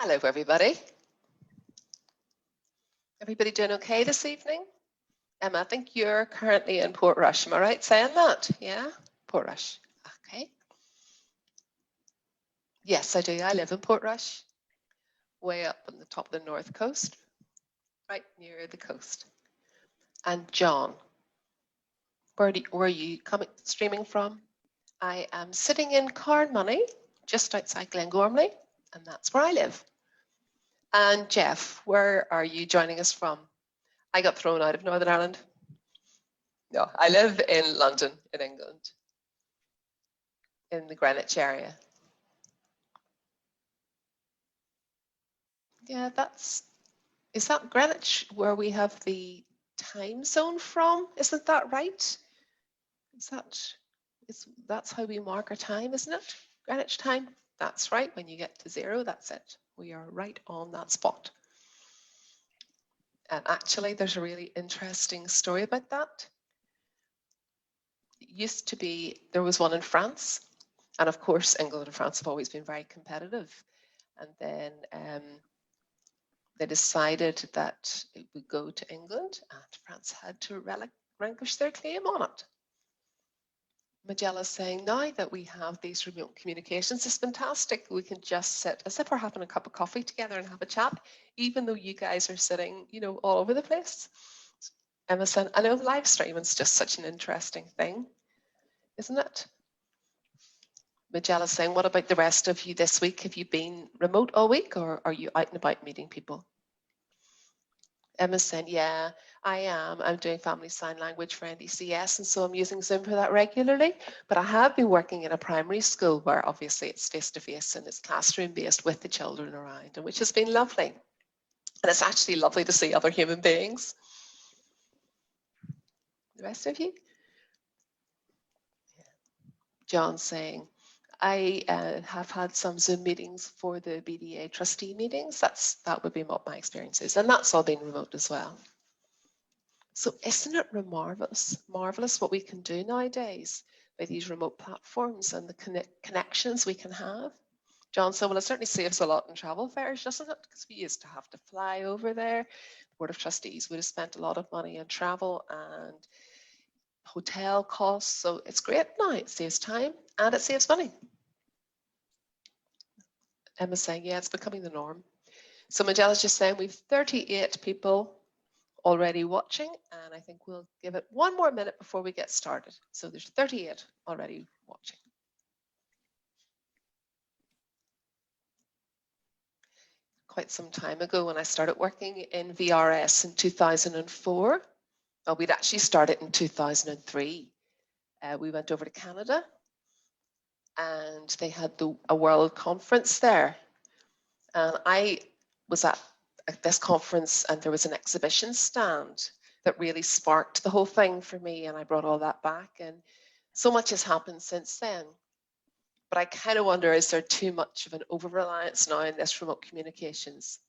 Hello, everybody. Everybody doing okay this evening? Emma, I think you're currently in Portrush. Am I right saying that? Yeah, Portrush. Okay. Yes, I do. I live in Portrush, way up on the top of the north coast, right near the coast. And John, where are you streaming from? I am sitting in Carnmoney, just outside Glengormley, and that's where I live. And Jeff, where are you joining us from? I got thrown out of Northern Ireland. No, I live in London, in England, in the Greenwich area. Yeah, is that Greenwich where we have the time zone from? Isn't that right? That's how we mark our time, isn't it? Greenwich time? That's right. When you get to 0, that's it. We are right on that spot. And actually, there's a really interesting story about that. It used to be, there was one in France. And of course, England and France have always been very competitive. And then they decided that it would go to England, and France had to relinquish their claim on it. Magella's saying now that we have these remote communications, it's fantastic. We can just sit as if we're having a cup of coffee together and have a chat, even though you guys are sitting, all over the place. Emma said, I know live streaming is just such an interesting thing, isn't it? Magella's saying, what about the rest of you this week? Have you been remote all week, or are you out and about meeting people? Emma's saying, yeah, I am. I'm doing family sign language for NDCS, and so I'm using Zoom for that regularly. But I have been working in a primary school where obviously it's face-to-face and it's classroom-based with the children around, and which has been lovely. And it's actually lovely to see other human beings. The rest of you? John's saying, I have had some Zoom meetings for the BDA trustee meetings. That would be what my experience is. And that's all been remote as well. So isn't it marvelous what we can do nowadays by these remote platforms and the connections we can have? John said, well, it certainly saves a lot in travel fares, doesn't it? Because we used to have to fly over there. The Board of Trustees would have spent a lot of money on travel and hotel costs. So it's great now. It saves time and it saves money. Emma's saying, yeah, it's becoming the norm. So Magella's just saying we've 38 people already watching, and I think we'll give it one more minute before we get started. So there's 38 already watching. Quite some time ago when I started working in VRS in 2004, well, we'd actually started in 2003. We went over to Canada and they had a world conference there. And I was at this conference and there was an exhibition stand that really sparked the whole thing for me, and I brought all that back, and so much has happened since then. But I kind of wonder, is there too much of an over-reliance now in this remote communications?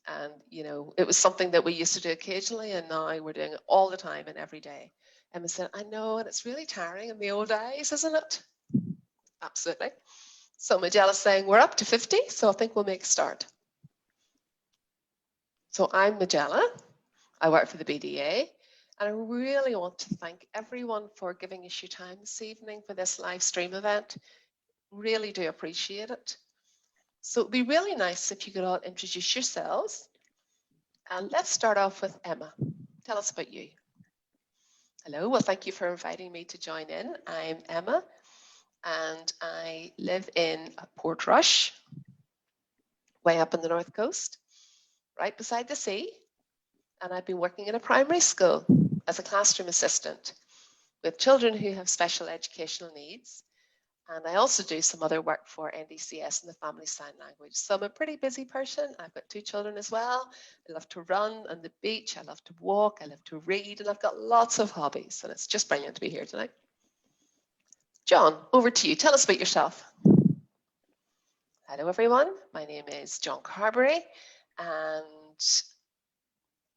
And it was something that we used to do occasionally, and now we're doing it all the time and every day. Emma said, I know, and it's really tiring in the old days, isn't it? Absolutely. So Magella's saying we're up to 50, so I think we'll make a start. So I'm Magella. I work for the BDA, and I really want to thank everyone for giving us your time this evening for this live stream event. Really do appreciate it. So it'd be really nice if you could all introduce yourselves. And let's start off with Emma. Tell us about you. Hello, well, thank you for inviting me to join in. I'm Emma, and I live in Portrush, way up on the north coast, right beside the sea. And I've been working in a primary school as a classroom assistant with children who have special educational needs. And I also do some other work for NDCS and the family sign language. So I'm a pretty busy person. I've got 2 children as well. I love to run on the beach. I love to walk. I love to read. And I've got lots of hobbies. And it's just brilliant to be here tonight. John, over to you. Tell us about yourself. Hello, everyone. My name is John Carberry. And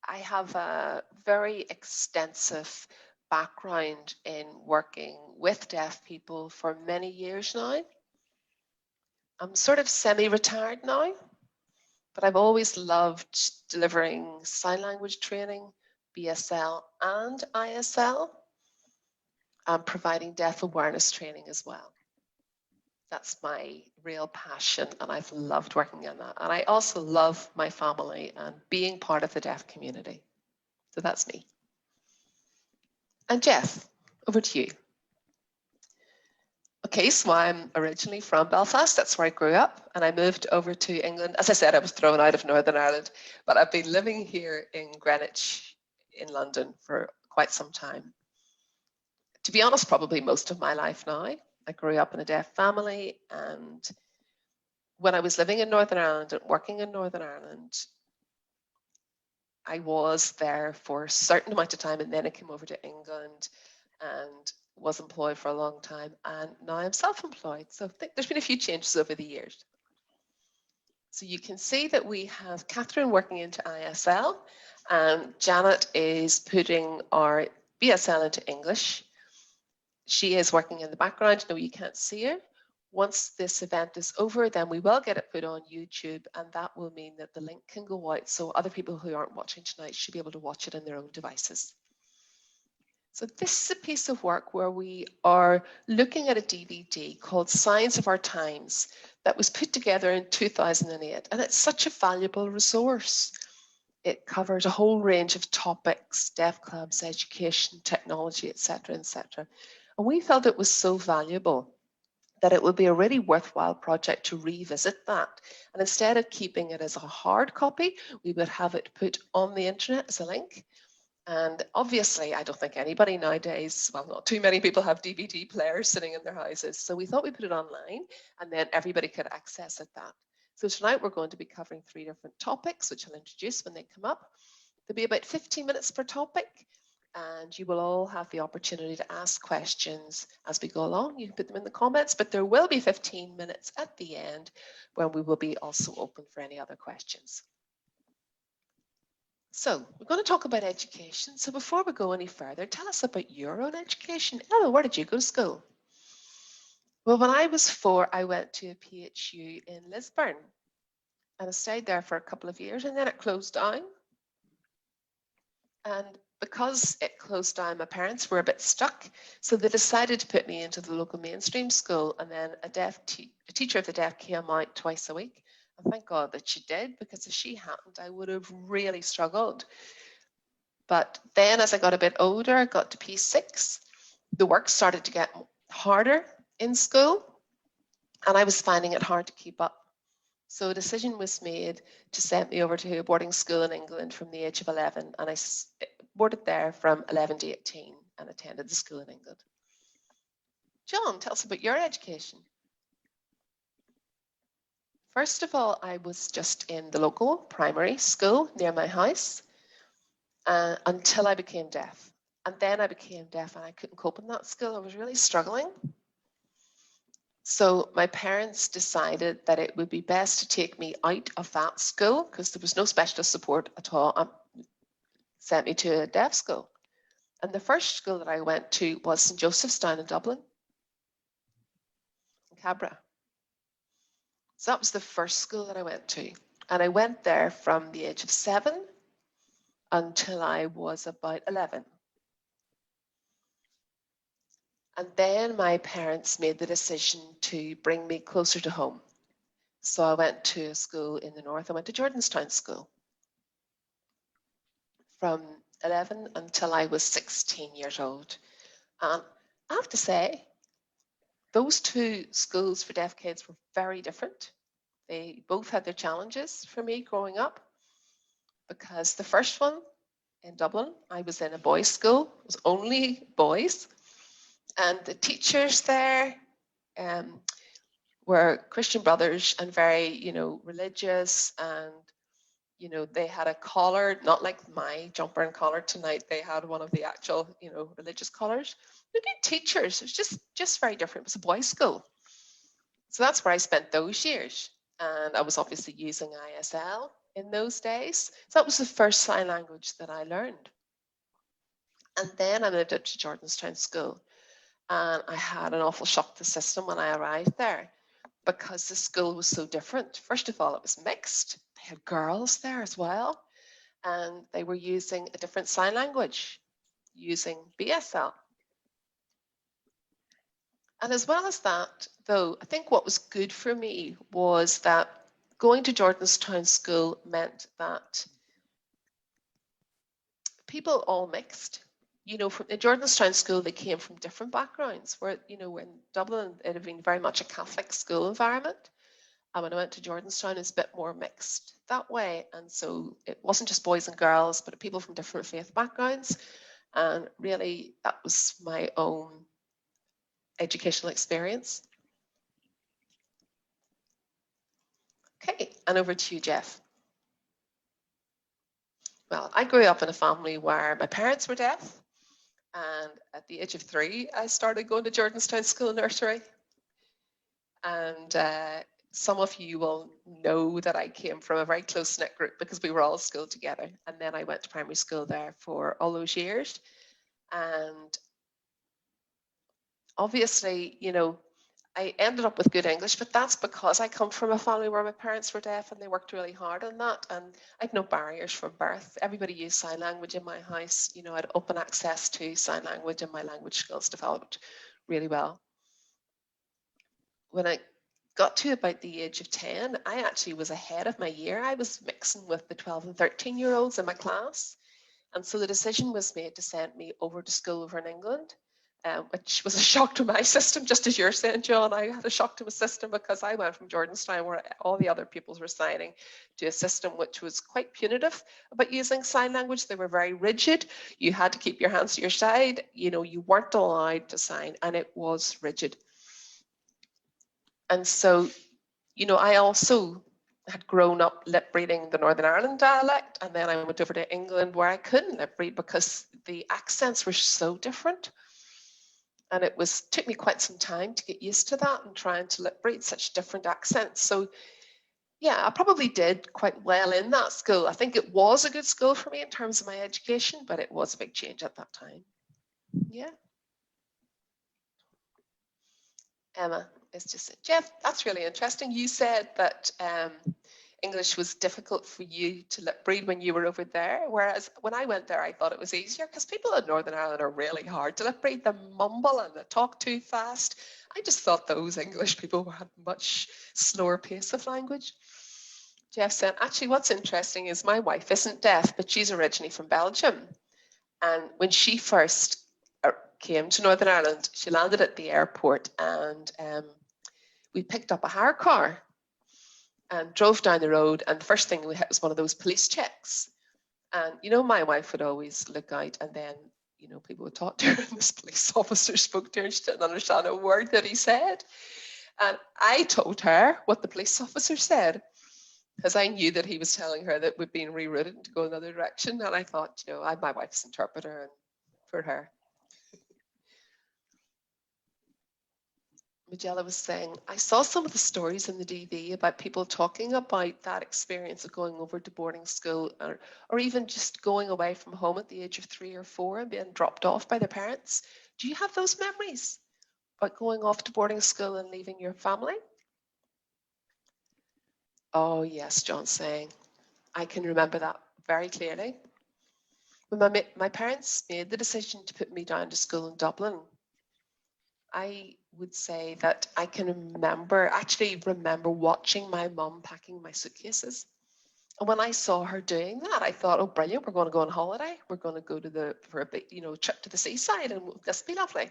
I have a very extensive background in working with deaf people for many years now. I'm sort of semi-retired now, But I've always loved delivering sign language training, BSL and ISL, and providing deaf awareness training as well. That's my real passion, and I've loved working on that. And I also love my family and being part of the deaf community. So that's me. And Jeff, over to you. Okay, so I'm originally from Belfast. That's where I grew up, and I moved over to England. As I said, I was thrown out of Northern Ireland, but I've been living here in Greenwich, in London, for quite some time. To be honest, probably most of my life now. I grew up in a deaf family, and when I was living in Northern Ireland and working in Northern Ireland, I was there for a certain amount of time, and then I came over to England and was employed for a long time, and now I'm self-employed. So I think there's been a few changes over the years. So you can see that we have Catherine working into ISL, and Janet is putting our BSL into English. She is working in the background. No, you can't see her. Once this event is over, then we will get it put on YouTube, and that will mean that the link can go out, so other people who aren't watching tonight should be able to watch it on their own devices. So this is a piece of work where we are looking at a DVD called Signs of Our Times that was put together in 2008, and it's such a valuable resource. It covers a whole range of topics: deaf clubs, education, technology, etc., etc. And we felt it was so valuable that it would be a really worthwhile project to revisit that. And instead of keeping it as a hard copy, we would have it put on the internet as a link. And obviously, I don't think anybody nowadays, well, not too many people have DVD players sitting in their houses. So we thought we'd put it online, and then everybody could access it that. So tonight we're going to be covering 3 different topics, which I'll introduce when they come up. There'll be about 15 minutes per topic, and you will all have the opportunity to ask questions as we go along. You can put them in the comments, but there will be 15 minutes at the end when we will be also open for any other questions. So we're going to talk about education. So before we go any further, tell us about your own education. Emma, where did you go to school? Well, when I was 4, I went to a PHU in Lisburn, and I stayed there for a couple of years, and then it closed down. And because it closed down, my parents were a bit stuck, so they decided to put me into the local mainstream school, and then a teacher of the deaf came out twice a week. And thank God that she did, because if she hadn't, I would have really struggled. But then as I got a bit older, I got to P6, the work started to get harder in school, and I was finding it hard to keep up. So a decision was made to send me over to a boarding school in England from the age of 11, and I boarded there from 11 to 18 and attended the school in England. John, tell us about your education. First of all, I was just in the local primary school near my house until I became deaf. And then I became deaf and I couldn't cope in that school. I was really struggling. So my parents decided that it would be best to take me out of that school because there was no specialist support at all. Sent me to a deaf school. And the first school that I went to was St. Joseph's down in Dublin, in Carberry. So that was the first school that I went to. And I went there from the age of 7 until I was about 11. And then my parents made the decision to bring me closer to home. So I went to a school in the north. I went to Jordanstown School from 11 until I was 16 years old. And I have to say, those 2 schools for deaf kids were very different. They both had their challenges for me growing up, because the first one in Dublin, I was in a boys' school. It was only boys. And the teachers there were Christian brothers and very, religious. And, they had a collar, not like my jumper and collar tonight. They had one of the actual, religious collars. They're good teachers. It was just very different. It was a boys' school. So that's where I spent those years. And I was obviously using ISL in those days. So that was the first sign language that I learned. And then I moved up to Jordanstown School. And I had an awful shock to the system when I arrived there, because the school was so different. First of all, it was mixed. They had girls there as well, and they were using a different sign language, using BSL. And as well as that, though, I think what was good for me was that going to Jordanstown School meant that people all mixed. You know, from the Jordanstown School, they came from different backgrounds. Where, you know, in Dublin, it had been very much a Catholic school environment. And when I went to Jordanstown, it's a bit more mixed that way. And so it wasn't just boys and girls, but people from different faith backgrounds. And really, that was my own educational experience. Okay, and over to you, Jeff. Well, I grew up in a family where my parents were deaf, and at the age of 3, I started going to Jordanstown School Nursery. And some of you will know that I came from a very close-knit group because we were all at school together. And then I went to primary school there for all those years. And obviously, you know, I ended up with good English, but that's because I come from a family where my parents were deaf and they worked really hard on that. And I had no barriers from birth. Everybody used sign language in my house. You know, I had open access to sign language and my language skills developed really well. When I got to about the age of 10, I actually was ahead of my year. I was mixing with the 12 and 13-year-olds in my class. And so the decision was made to send me over to school over in England. Which was a shock to my system, just as you're saying, John. I had a shock to my system because I went from Jordanstown, where all the other pupils were signing, to a system which was quite punitive about using sign language. They were very rigid. You had to keep your hands to your side. You know, you weren't allowed to sign, and it was rigid. And so, you know, I also had grown up lip reading the Northern Ireland dialect, and then I went over to England where I couldn't lip read because the accents were so different. And it took me quite some time to get used to that and trying to lip read such different accents. So yeah, I probably did quite well in that school. I think it was a good school for me in terms of my education, but it was a big change at that time. Yeah. Emma is just, Jeff, that's really interesting. You said that English was difficult for you to lip read when you were over there, whereas when I went there, I thought it was easier because people in Northern Ireland are really hard to lip read. They mumble and they talk too fast. I just thought those English people had much slower pace of language. Jeff said, actually, what's interesting is my wife isn't deaf, but she's originally from Belgium. And when she first came to Northern Ireland, she landed at the airport and we picked up a hire car and drove down the road, and the first thing we had was one of those police checks. And, you know, my wife would always look out and then, you know, people would talk to her and this police officer spoke to her and she didn't understand a word that he said. And I told her what the police officer said because I knew that he was telling her that we'd been rerouted to go another direction. And I thought, you know, I'm my wife's interpreter and for her. Magella was saying, I saw some of the stories in the DV about people talking about that experience of going over to boarding school or even just going away from home at the age of 3 or 4 and being dropped off by their parents. Do you have those memories about going off to boarding school and leaving your family? Oh yes, John's saying, I can remember that very clearly. When my parents made the decision to put me down to school in Dublin, I would say that I can actually remember watching my mum packing my suitcases. And when I saw her doing that, I thought, oh, brilliant, we're going to go on holiday. We're going to go for a big, you know, trip to the seaside and this will be lovely.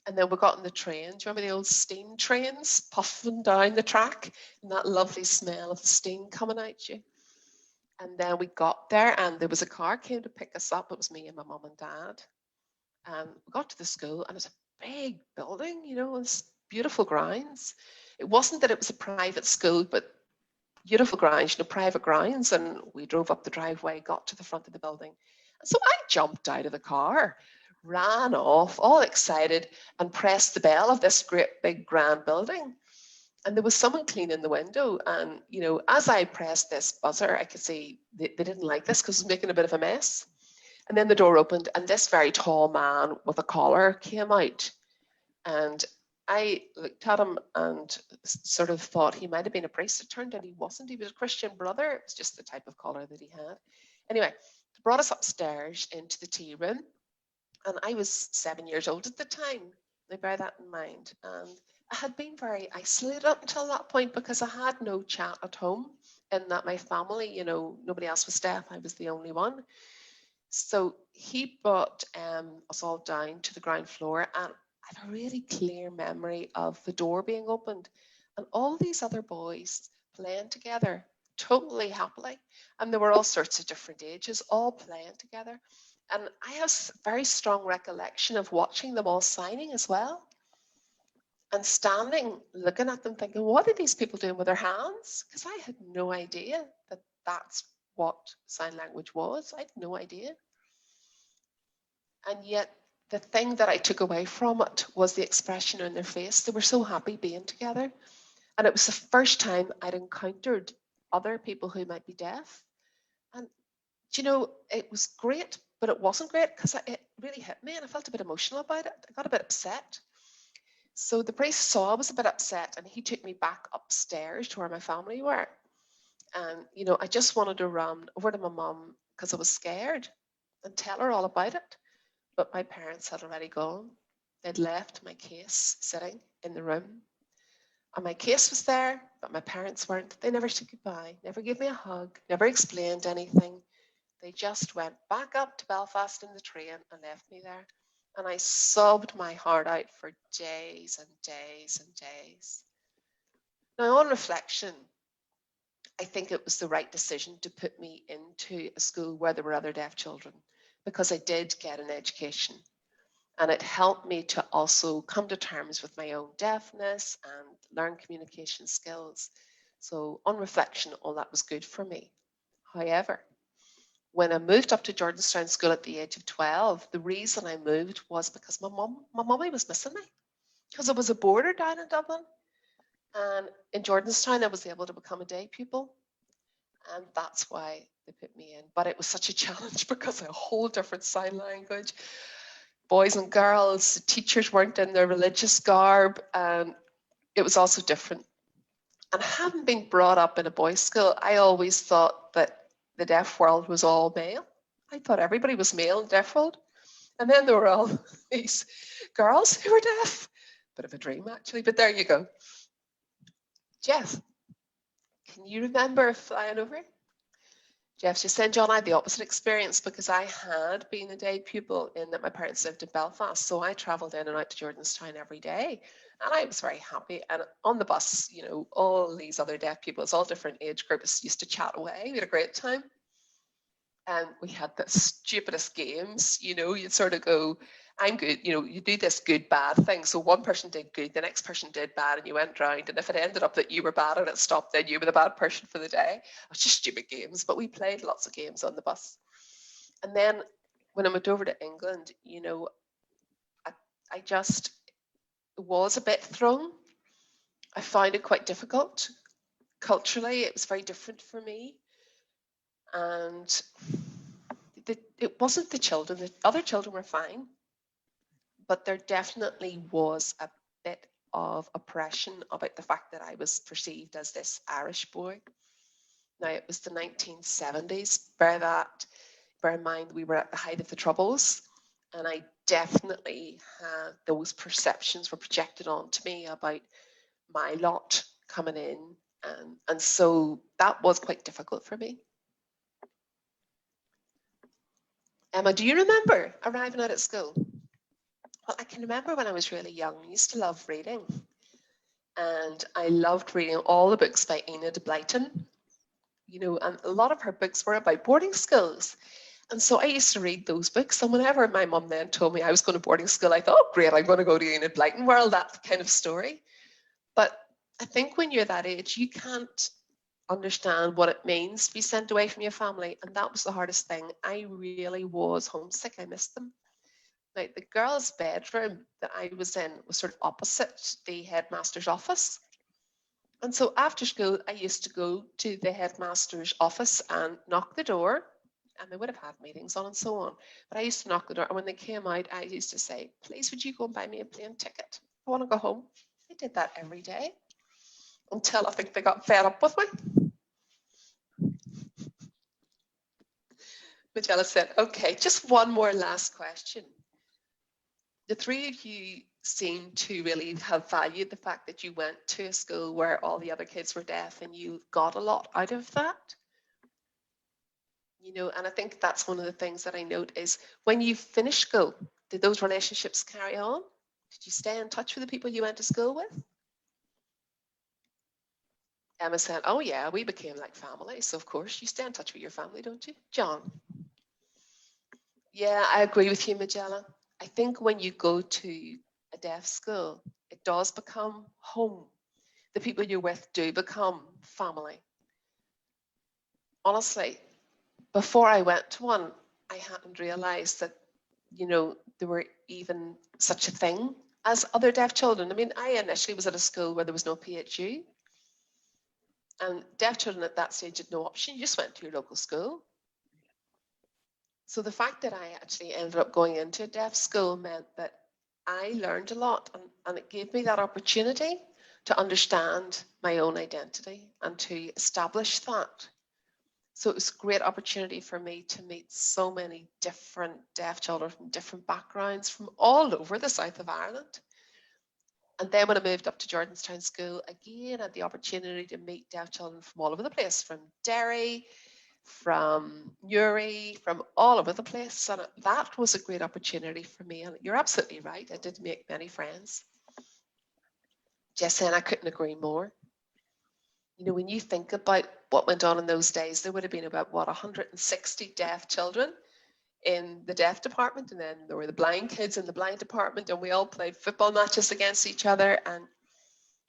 And then we got on the train. Do you remember the old steam trains puffing down the track and that lovely smell of the steam coming at you? And then we got there and there was a car came to pick us up. It was me and my mum and dad. And we got to the school and it was a big building, you know, with beautiful grounds. It wasn't that it was a private school, but beautiful grounds, you know, private grounds. And we drove up the driveway, got to the front of the building. And so I jumped out of the car, ran off, all excited, and pressed the bell of this great big grand building. And there was someone cleaning the window. And, you know, as I pressed this buzzer, I could see they didn't like this because it was making a bit of a mess. And then the door opened and this very tall man with a collar came out. And I looked at him and sort of thought he might have been a priest. It turned out he wasn't. He was a Christian brother. It was just the type of collar that he had. Anyway, they brought us upstairs into the tea room, and I was 7 years old at the time. Now bear that in mind. And I had been very isolated up until that point because I had no chat at home, in that my family, you know, nobody else was deaf. I was the only one. So he brought us all down to the ground floor, and I have a really clear memory of the door being opened and all these other boys playing together totally happily. And they were all sorts of different ages, all playing together. And I have a very strong recollection of watching them all signing as well, and standing looking at them thinking, what are these people doing with their hands? Because I had no idea that that's what sign language was. I had no idea. And yet the thing that I took away from it was the expression on their face. They were so happy being together. And it was the first time I'd encountered other people who might be deaf. And, you know, it was great, but it wasn't great because it really hit me and I felt a bit emotional about it. I got a bit upset. So the priest saw I was a bit upset and he took me back upstairs to where my family were. And, you know, I just wanted to run over to my mum because I was scared and tell her all about it. But my parents had already gone. They'd left my case sitting in the room. And my case was there, but my parents weren't. They never said goodbye, never gave me a hug, never explained anything. They just went back up to Belfast in the train and left me there. And I sobbed my heart out for days and days and days. Now, on reflection, I think it was the right decision to put me into a school where there were other deaf children, because I did get an education. And it helped me to also come to terms with my own deafness and learn communication skills. So on reflection, all that was good for me. However, when I moved up to Jordanstown School at the age of 12, the reason I moved was because my mummy was missing me, because it was a boarder down in Dublin. And in Jordanstown, I was able to become a day pupil. And that's why they put me in. But it was such a challenge because a whole different sign language. Boys and girls, the teachers weren't in their religious garb, and it was also different. And having been brought up in a boys' school, I always thought that the deaf world was all male. I thought everybody was male in the deaf world. And then there were all these girls who were deaf. Bit of a dream, actually, but there you go. Jeff, can you remember flying over? Jeff just said, John, I had the opposite experience because I had been a day pupil in that my parents lived in Belfast. So I travelled in and out to Jordanstown every day. And I was very happy. And on the bus, you know, all these other deaf people, it's all different age groups, used to chat away. We had a great time. And we had the stupidest games, you know, you'd sort of go, I'm good, you know, you do this good, bad thing. So one person did good, the next person did bad, and you went round. And if it ended up that you were bad and it stopped, then you were the bad person for the day. It was just stupid games, but we played lots of games on the bus. And then when I went over to England, you know, I just was a bit thrown. I found it quite difficult. Culturally, it was very different for me. And it wasn't the children, the other children were fine. But there definitely was a bit of oppression about the fact that I was perceived as this Irish boy. Now, it was the 1970s. Bear in mind, we were at the height of the Troubles, and I definitely had those perceptions were projected onto me about my lot coming in, and so that was quite difficult for me. Emma, do you remember arriving out at school? Well, I can remember when I was really young, I used to love reading. And I loved reading all the books by Enid Blyton. You know, and a lot of her books were about boarding schools. And so I used to read those books. And whenever my mum then told me I was going to boarding school, I thought, oh, great, I'm going to go to Enid Blyton world, that kind of story. But I think when you're that age, you can't understand what it means to be sent away from your family. And that was the hardest thing. I really was homesick. I missed them. Now, the girls' bedroom that I was in was sort of opposite the headmaster's office. And so after school, I used to go to the headmaster's office and knock the door. And they would have had meetings on and so on. But I used to knock the door. And when they came out, I used to say, please, would you go and buy me a plane ticket? I want to go home. I did that every day until I think they got fed up with me. Michelle said, okay, just one more last question. The three of you seem to really have valued the fact that you went to a school where all the other kids were deaf and you got a lot out of that. You know, and I think that's one of the things that I note is when you finish school, did those relationships carry on? Did you stay in touch with the people you went to school with? Emma said, oh yeah, we became like family. So of course you stay in touch with your family, don't you? John? Yeah, I agree with you, Magella. I think when you go to a deaf school, it does become home. The people you're with do become family. Honestly, before I went to one, I hadn't realized that, you know, there were even such a thing as other deaf children. I mean, I initially was at a school where there was no PHU. And deaf children at that stage had no option. You just went to your local school. So the fact that I actually ended up going into a deaf school meant that I learned a lot, and it gave me that opportunity to understand my own identity and to establish that. So it was a great opportunity for me to meet so many different deaf children from different backgrounds from all over the south of Ireland. And then when I moved up to Jordanstown School, again, I had the opportunity to meet deaf children from all over the place, from Derry, from Newry, from all over the place. And that was a great opportunity for me. And you're absolutely right. I did make many friends. Jess, and I couldn't agree more. You know, when you think about what went on in those days, there would have been about, 160 deaf children in the deaf department, and then there were the blind kids in the blind department, and we all played football matches against each other. And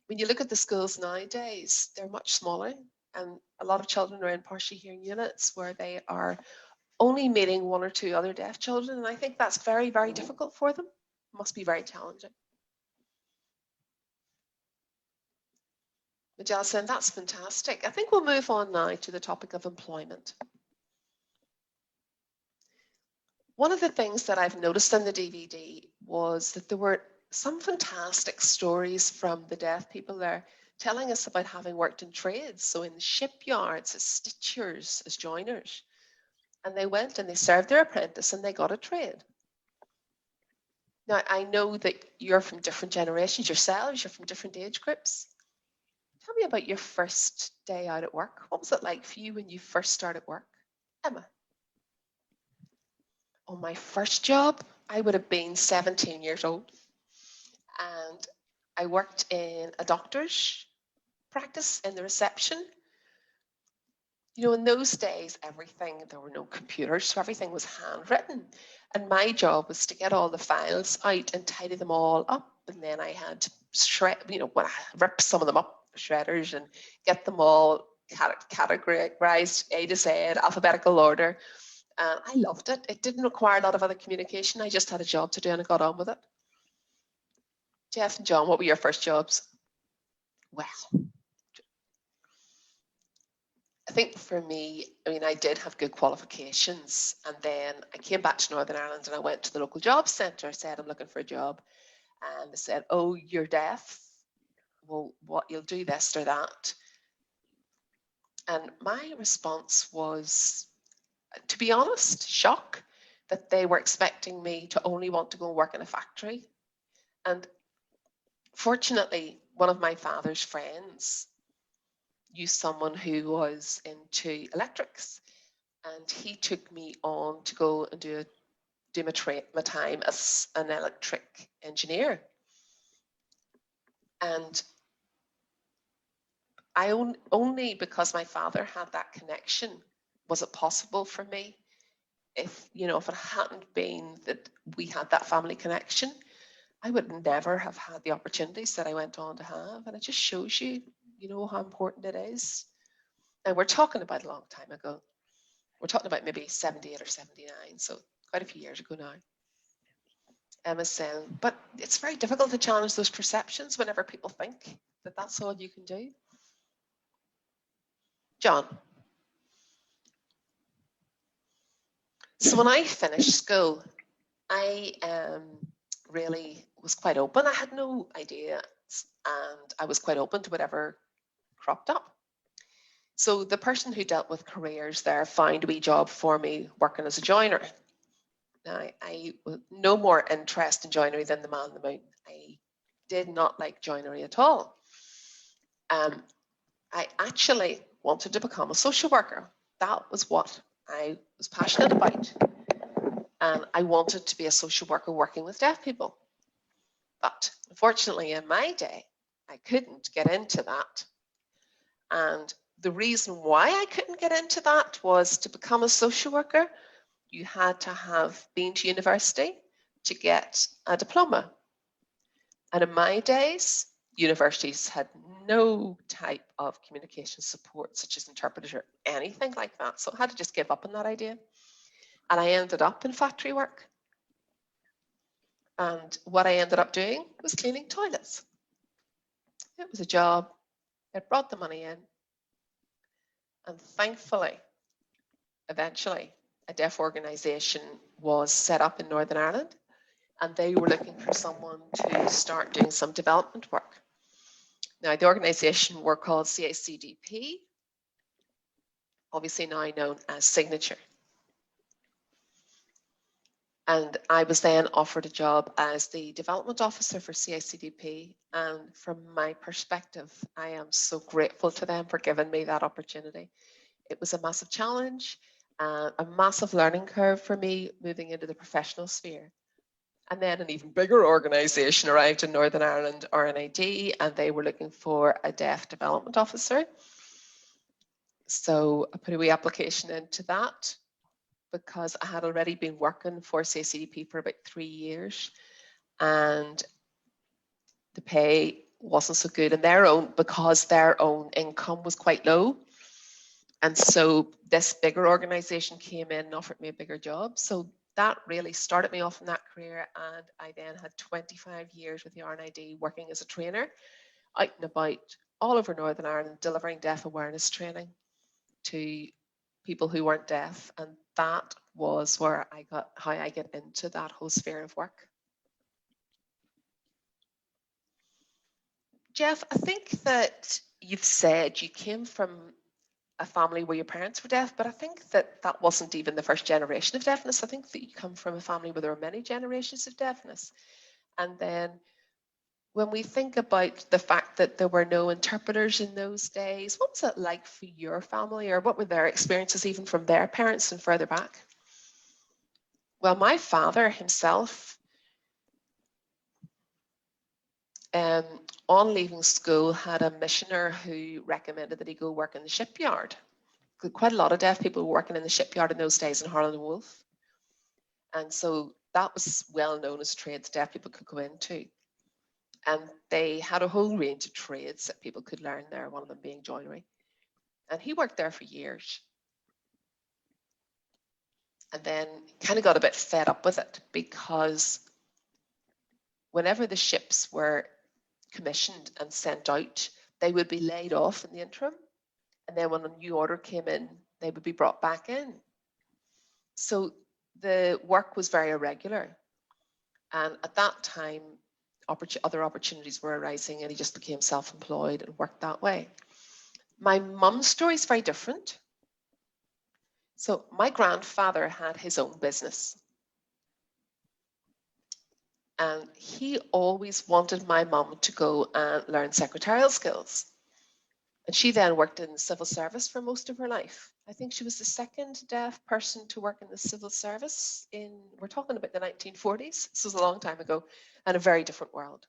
when you look at the schools nowadays, they're much smaller, and a lot of children are in partially hearing units where they are only meeting one or two other deaf children, and I think that's very, very difficult for them. It must be very challenging. Majalsen, that's fantastic. I think we'll move on now to the topic of employment. One of the things that I've noticed in the DVD was that there were some fantastic stories from the deaf people there telling us about having worked in trades, so in the shipyards as stitchers, as joiners. And they went and they served their apprentice and they got a trade. Now, I know that you're from different generations yourselves, you're from different age groups. Tell me about your first day out at work. What was it like for you when you first started work? Emma? On my first job, I would have been 17 years old. And I worked in a doctor's practice in the reception. You know, in those days, there were no computers, so everything was handwritten. And my job was to get all the files out and tidy them all up. And then I had to rip some of them up, shredders, and get them all categorized A to Z, alphabetical order. And I loved it. It didn't require a lot of other communication. I just had a job to do and I got on with it. Jeff and John, what were your first jobs? Well, I think for me, I mean, I did have good qualifications, and then I came back to Northern Ireland and I went to the local job centre. I said, I'm looking for a job. And they said, oh, you're deaf? Well, what, you'll do this or that. And my response was, to be honest, shock that they were expecting me to only want to go and work in a factory. And fortunately, one of my father's friends used someone who was into electrics, and he took me on to go and do my time as an electric engineer. And I only because my father had that connection was it possible for me. If it hadn't been that we had that family connection, I would never have had the opportunities that I went on to have. And it just shows you, how important it is. And we're talking about a long time ago. We're talking about maybe 78 or 79, so quite a few years ago now. Emma saying, but it's very difficult to challenge those perceptions whenever people think that that's all you can do. John? So when I finished school, I really was quite open. I had no idea, and I was quite open to whatever cropped up. So the person who dealt with careers there found a wee job for me working as a joiner. Now, I was no more interest in joinery than the man in the moon. I did not like joinery at all. I actually wanted to become a social worker. That was what I was passionate about. And I wanted to be a social worker working with deaf people. But unfortunately, in my day, I couldn't get into that. And the reason why I couldn't get into that was to become a social worker, you had to have been to university to get a diploma. And in my days, universities had no type of communication support, such as interpreters or anything like that. So I had to just give up on that idea. And I ended up in factory work. And what I ended up doing was cleaning toilets. It was a job. It brought the money in. And thankfully, eventually, a deaf organisation was set up in Northern Ireland, and they were looking for someone to start doing some development work. Now, the organisation were called CACDP, obviously now known as Signature. And I was then offered a job as the development officer for CACDP. And from my perspective, I am so grateful to them for giving me that opportunity. It was a massive challenge, a massive learning curve for me moving into the professional sphere. And then an even bigger organisation arrived in Northern Ireland, RNID, and they were looking for a deaf development officer. So I put a wee application into that because I had already been working for CACDP for about 3 years, and the pay wasn't so good, and because their own income was quite low. And so this bigger organisation came in and offered me a bigger job. So that really started me off in that career, and I then had 25 years with the RNID working as a trainer out and about all over Northern Ireland, delivering deaf awareness training to people who weren't deaf, and that was where how I get into that whole sphere of work. Jeff, I think that you've said you came from a family where your parents were deaf, but I think that that wasn't even the first generation of deafness. I think that you come from a family where there are many generations of deafness. And then when we think about the fact that there were no interpreters in those days, what was it like for your family, or what were their experiences even from their parents and further back? Well, my father himself, on leaving school, had a missioner who recommended that he go work in the shipyard. Quite a lot of deaf people were working in the shipyard in those days in Harland and Wolff. And so that was well known as trades deaf people could go into. And they had a whole range of trades that people could learn there, one of them being joinery. And he worked there for years. And then kind of got a bit fed up with it, because whenever the ships were commissioned and sent out, they would be laid off in the interim. And then when a new order came in, they would be brought back in. So the work was very irregular. And at that time, other opportunities were arising, and he just became self-employed and worked that way. My mum's story is very different. So my grandfather had his own business. And he always wanted my mum to go and learn secretarial skills. And she then worked in the civil service for most of her life. I think she was the second deaf person to work in the civil service we're talking about the 1940s. This was a long time ago, and a very different world.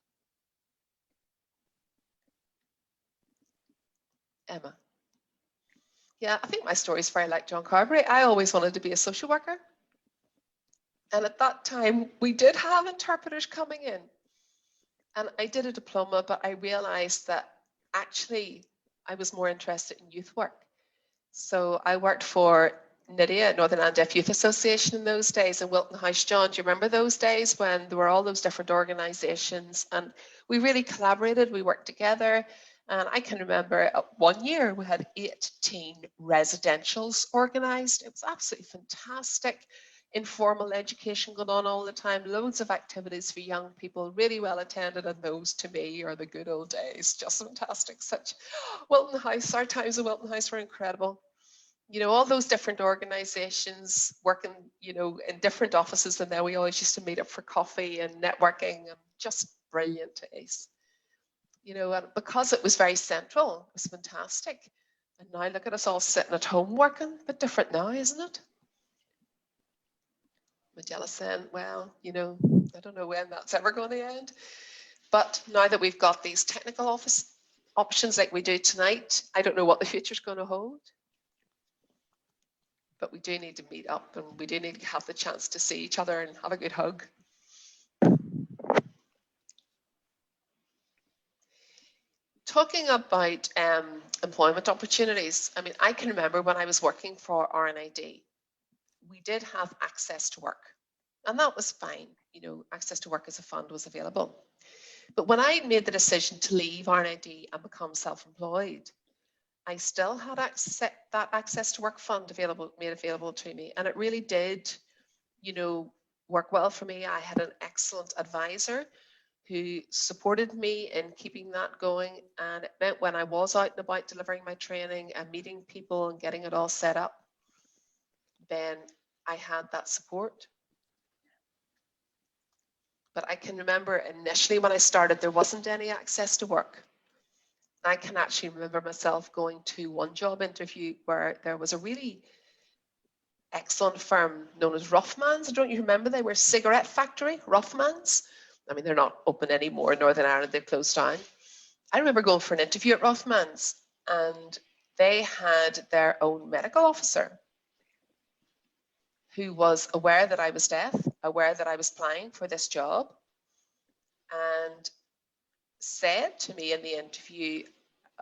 Emma. Yeah, I think my story is very like John Carberry. I always wanted to be a social worker. And at that time, we did have interpreters coming in. And I did a diploma, but I realized that actually I was more interested in youth work. So I worked for NIDIA, Northern Ireland Deaf Youth Association, in those days, in Wilton House. John, do you remember those days when there were all those different organisations? And we really collaborated, we worked together. And I can remember 1 year we had 18 residentials organised. It was absolutely fantastic. informal education going on all the time, loads of activities for young people, really well attended, and those to me are the good old days, just fantastic. Such Wilton House, our times at Wilton House were incredible. You know, all those different organizations working, you know, in different offices, and then we always used to meet up for coffee and networking, and just brilliant days. You know, and because it was very central, it was fantastic. And now look at us all sitting at home working, but different now, isn't it? Magella saying, well, you know, I don't know when that's ever going to end. But now that we've got these technical office options like we do tonight, I don't know what the future's going to hold. But we do need to meet up, and we do need to have the chance to see each other and have a good hug. Talking about employment opportunities, I mean, I can remember when I was working for RNID, we did have access to work, and that was fine. You know, access to work as a fund was available. But when I made the decision to leave RNID and become self-employed, I still had that access to work fund made available to me, and it really did, you know, work well for me. I had an excellent advisor who supported me in keeping that going, and it meant when I was out and about delivering my training and meeting people and getting it all set up, then I had that support. But I can remember initially when I started, there wasn't any access to work. I can actually remember myself going to one job interview where there was a really excellent firm known as Rothmans. Don't you remember? They were a cigarette factory, Rothmans. I mean, they're not open anymore in Northern Ireland, they've closed down. I remember going for an interview at Rothmans, and they had their own medical officer who was aware that I was deaf, aware that I was applying for this job, and said to me in the interview,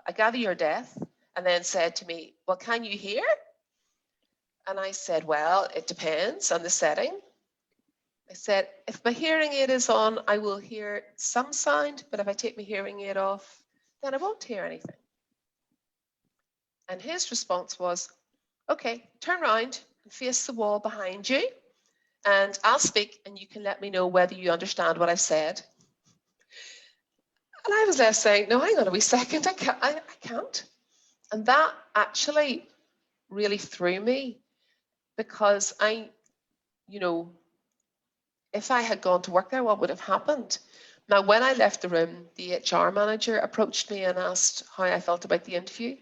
I gather you're deaf, and then said to me, well, can you hear? And I said, well, it depends on the setting. I said, if my hearing aid is on, I will hear some sound, but if I take my hearing aid off, then I won't hear anything. And his response was, okay, turn around and face the wall behind you, and I'll speak, and you can let me know whether you understand what I've said. And I was left saying, no, hang on a wee second, I can't. And that actually really threw me, because you know, if I had gone to work there, what would have happened? Now, when I left the room, the HR manager approached me and asked how I felt about the interview.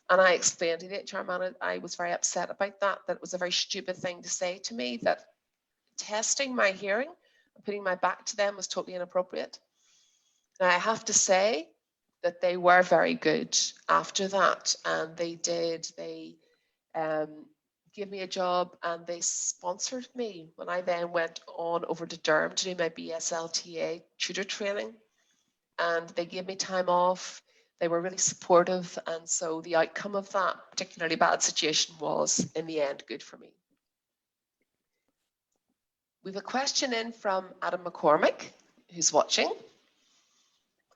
And I explained to the HR manager I was very upset about that it was a very stupid thing to say to me, that testing my hearing and putting my back to them was totally inappropriate. Now, I have to say that they were very good after that, and they gave me a job, and they sponsored me when I then went on over to Durham to do my BSLTA tutor training, and they gave me time off. They were really supportive, and so the outcome of that particularly bad situation was, in the end, good for me. We have a question in from Adam McCormick, who's watching.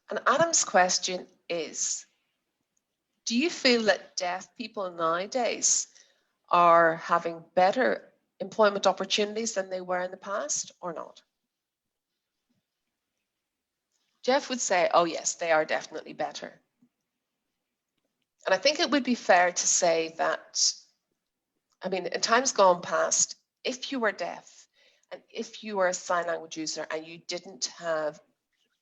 And Adam's question is, do you feel that deaf people nowadays are having better employment opportunities than they were in the past, or not? Jeff would say, oh yes, they are definitely better. And I think it would be fair to say that, I mean, in times gone past, if you were deaf and if you were a sign language user and you didn't have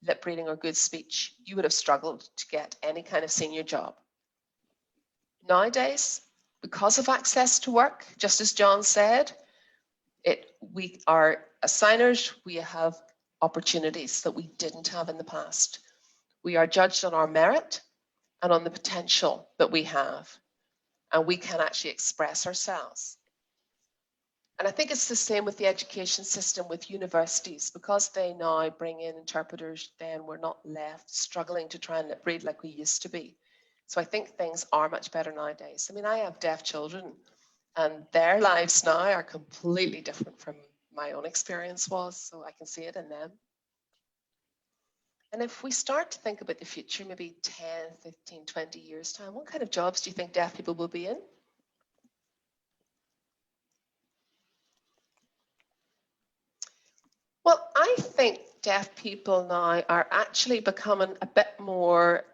lip reading or good speech, you would have struggled to get any kind of senior job. Nowadays, because of access to work, just as John said, we are assigners, we have opportunities that we didn't have in the past. We are judged on our merit and on the potential that we have, and we can actually express ourselves. And I think it's the same with the education system, with universities, because they now bring in interpreters, then we're not left struggling to try and lip read like we used to be. So I think things are much better nowadays. I mean, I have deaf children, and their lives now are completely different from my own experience was, so I can see it in them. And if we start to think about the future, maybe 10, 15, 20 years time, what kind of jobs do you think deaf people will be in? Well, I think deaf people now are actually becoming a bit more,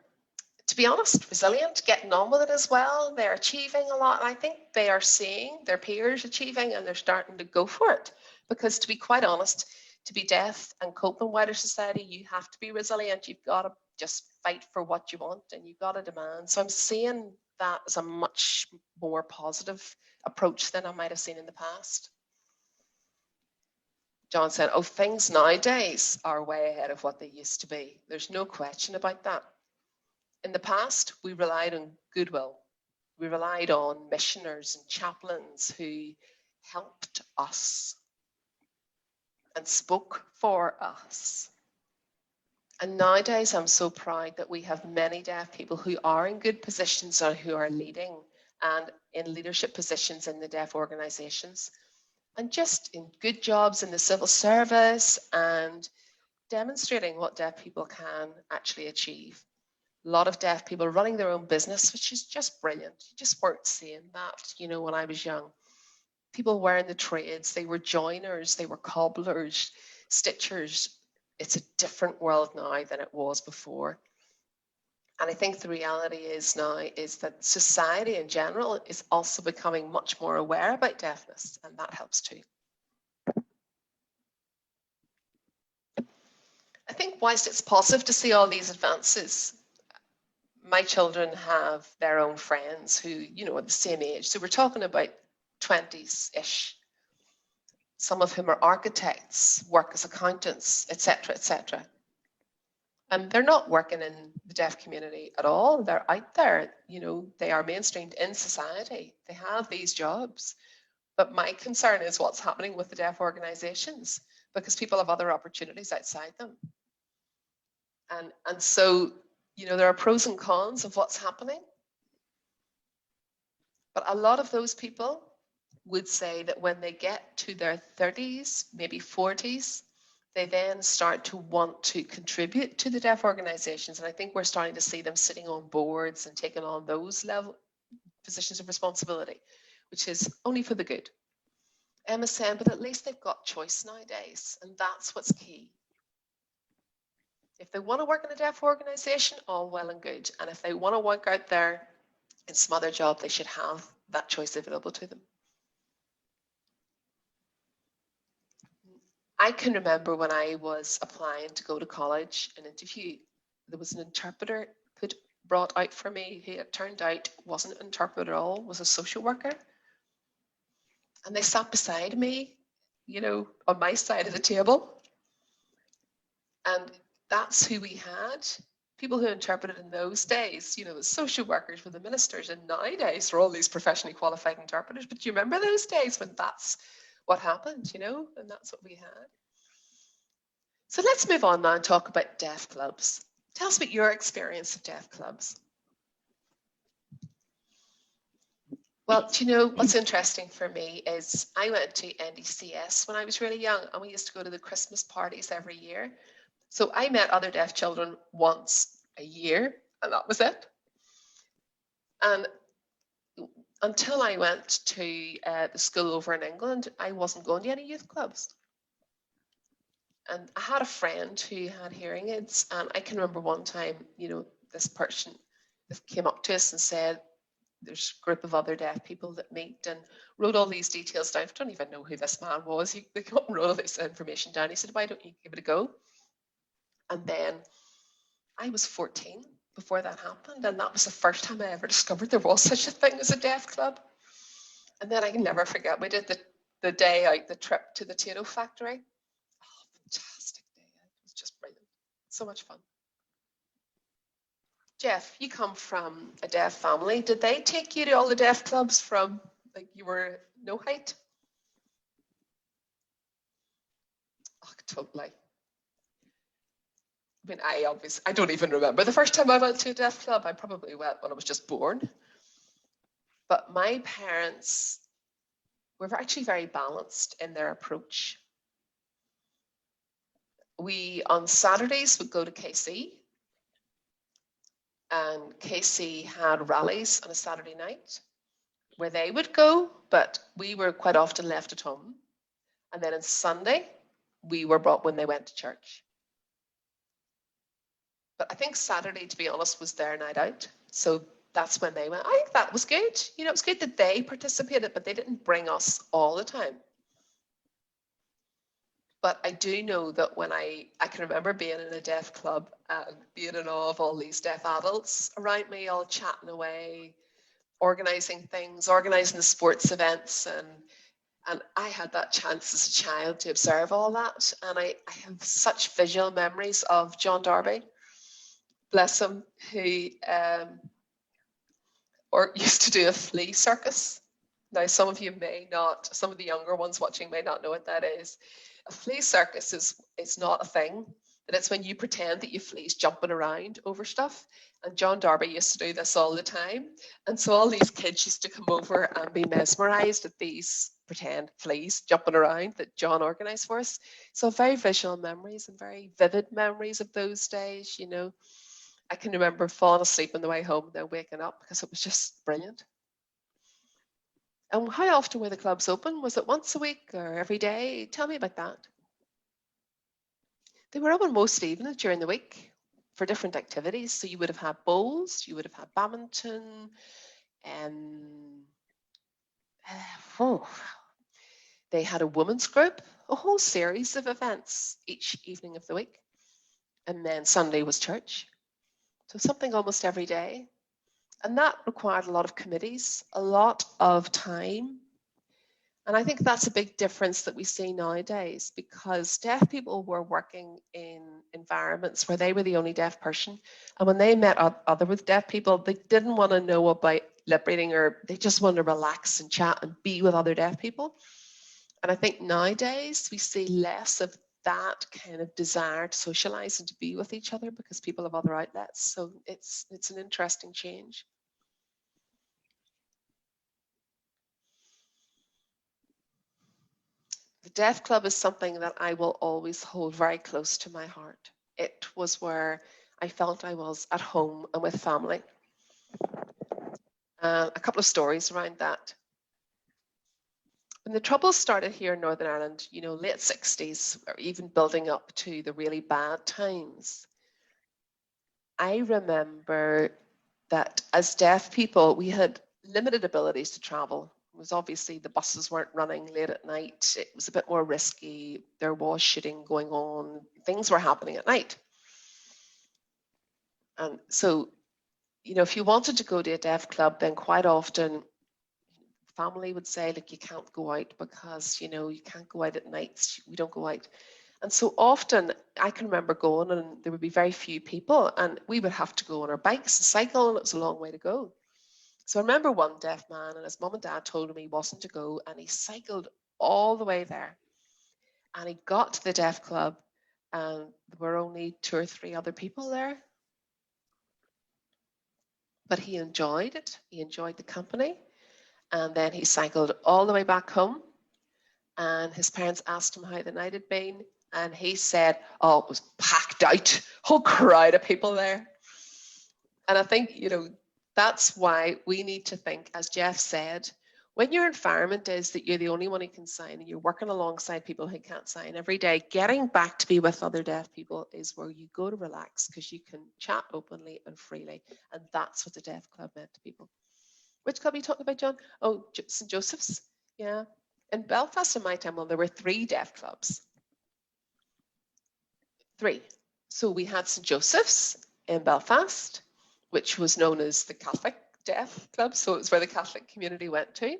to be honest, resilient, getting on with it as well. They're achieving a lot. And I think they are seeing their peers achieving and they're starting to go for it. Because to be quite honest, to be deaf and cope in wider society, you have to be resilient. You've got to just fight for what you want and you've got to demand. So I'm seeing that as a much more positive approach than I might have seen in the past. John said, oh, things nowadays are way ahead of what they used to be. There's no question about that. In the past, we relied on goodwill. We relied on missioners and chaplains who helped us and spoke for us. And nowadays, I'm so proud that we have many deaf people who are in good positions or who are leading and in leadership positions in the deaf organisations and just in good jobs in the civil service and demonstrating what deaf people can actually achieve. A lot of deaf people running their own business, which is just brilliant. You just weren't seeing that, you know, when I was young. People were in the trades, they were joiners, they were cobblers, stitchers. It's a different world now than it was before. And I think the reality is now is that society in general is also becoming much more aware about deafness, and that helps too. I think whilst it's positive to see all these advances, my children have their own friends who, you know, are the same age. So we're talking about 20s-ish. Some of whom are architects, work as accountants, etc., etc. And they're not working in the deaf community at all. They're out there, you know, they are mainstreamed in society. They have these jobs. But my concern is what's happening with the deaf organisations, because people have other opportunities outside them. And so, you know, there are pros and cons of what's happening. But a lot of those people would say that when they get to their 30s, maybe 40s, they then start to want to contribute to the deaf organisations. And I think we're starting to see them sitting on boards and taking on those level positions of responsibility, which is only for the good. Emma said, but at least they've got choice nowadays, and that's what's key. If they want to work in a deaf organisation, all well and good. And if they want to work out there in some other job, they should have that choice available to them. I can remember when I was applying to go to college, an interview, there was an interpreter brought out for me who it turned out wasn't an interpreter at all, was a social worker. And they sat beside me, you know, on my side of the table. And that's who we had. People who interpreted in those days, you know, the social workers were the ministers, and nowadays are all these professionally qualified interpreters. But do you remember those days when that's what happened, you know, and that's what we had? So let's move on now and talk about deaf clubs. Tell us about your experience of deaf clubs. Well, do you know what's interesting for me is I went to NDCS when I was really young, and we used to go to the Christmas parties every year. So I met other deaf children once a year, and that was it. And until I went to the school over in England, I wasn't going to any youth clubs. And I had a friend who had hearing aids, and I can remember one time, you know, this person came up to us and said, there's a group of other deaf people that meet, and wrote all these details down. I don't even know who this man was. They came up and wrote all this information down. He said, why don't you give it a go? And then I was 14 before that happened, and that was the first time I ever discovered there was such a thing as a deaf club. And then I can never forget, we did the day out, the trip to the potato factory. Oh, fantastic day. It was just brilliant. So much fun. Jeff, you come from a deaf family. Did they take you to all the deaf clubs from, like, you were no height? Oh, totally. I mean, I don't even remember the first time I went to a deaf club. I probably went when I was just born. But my parents were actually very balanced in their approach. We, on Saturdays, would go to KC. And KC had rallies on a Saturday night where they would go, but we were quite often left at home. And then on Sunday, we were brought when they went to church. But I think Saturday, to be honest, was their night out. So that's when they went. I think that was good. You know, it was good that they participated, but they didn't bring us all the time. But I do know that when I can remember being in a deaf club and being in awe of all these deaf adults around me, all chatting away, organising things, organising the sports events, and I had that chance as a child to observe all that. And I have such visual memories of John Darby, bless him, who used to do a flea circus. Now, some of you may not, some of the younger ones watching may not know what that is. A flea circus is not a thing, but it's when you pretend that you fleas jumping around over stuff. And John Darby used to do this all the time. And so all these kids used to come over and be mesmerised at these pretend fleas jumping around that John organised for us. So very visual memories and very vivid memories of those days, you know. I can remember falling asleep on the way home and then waking up because it was just brilliant. And how often were the clubs open? Was it once a week or every day? Tell me about that. They were open most evenings during the week for different activities. So you would have had bowls, you would have had badminton, they had a women's group, a whole series of events each evening of the week. And then Sunday was church. So something almost every day. And that required a lot of committees, a lot of time. And I think that's a big difference that we see nowadays, because deaf people were working in environments where they were the only deaf person. And when they met other with deaf people, they didn't want to know about lip reading, or they just wanted to relax and chat and be with other deaf people. And I think nowadays we see less of that kind of desire to socialize and to be with each other because people have other outlets. So it's an interesting change. The Deaf Club is something that I will always hold very close to my heart. It was where I felt I was at home and with family. A couple of stories around that. When the Troubles started here in Northern Ireland, you know, late 60s, or even building up to the really bad times, I remember that as deaf people, we had limited abilities to travel. It was obviously the buses weren't running late at night. It was a bit more risky. There was shooting going on. Things were happening at night. And so, you know, if you wanted to go to a deaf club, then quite often family would say, look, you can't go out because, you know, you can't go out at night. We don't go out. And so often I can remember going and there would be very few people and we would have to go on our bikes and cycle, and it was a long way to go. So I remember one deaf man and his mum and dad told him he wasn't to go, and he cycled all the way there. And he got to the deaf club and there were only 2 or 3 other people there. But he enjoyed it. He enjoyed the company. And then he cycled all the way back home. And his parents asked him how the night had been. And he said, oh, it was packed out, whole crowd of people there. And I think, you know, that's why we need to think, as Jeff said, when your environment is that you're the only one who can sign and you're working alongside people who can't sign every day, getting back to be with other deaf people is where you go to relax because you can chat openly and freely. And that's what the Deaf Club meant to people. Which club are you talking about, John? Oh, St. Joseph's. Yeah. In Belfast in my time, well, there were 3 deaf clubs. 3. So we had St. Joseph's in Belfast, which was known as the Catholic Deaf Club. So it was where the Catholic community went to.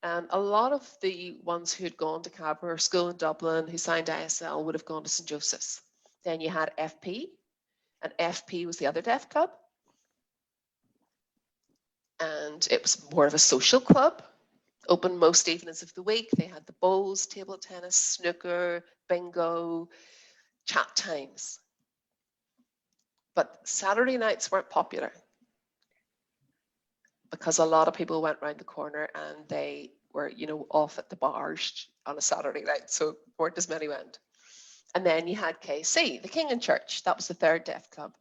And a lot of the ones who had gone to Carberry or school in Dublin who signed ISL would have gone to St. Joseph's. Then you had FP, and FP was the other deaf club. And it was more of a social club, open most evenings of the week. They had the bowls, table tennis, snooker, bingo, chat times. But Saturday nights weren't popular because a lot of people went round the corner and they were, you know, off at the bars on a Saturday night, so weren't as many went. And then you had KC, the King and Church. That was the 3rd deaf club.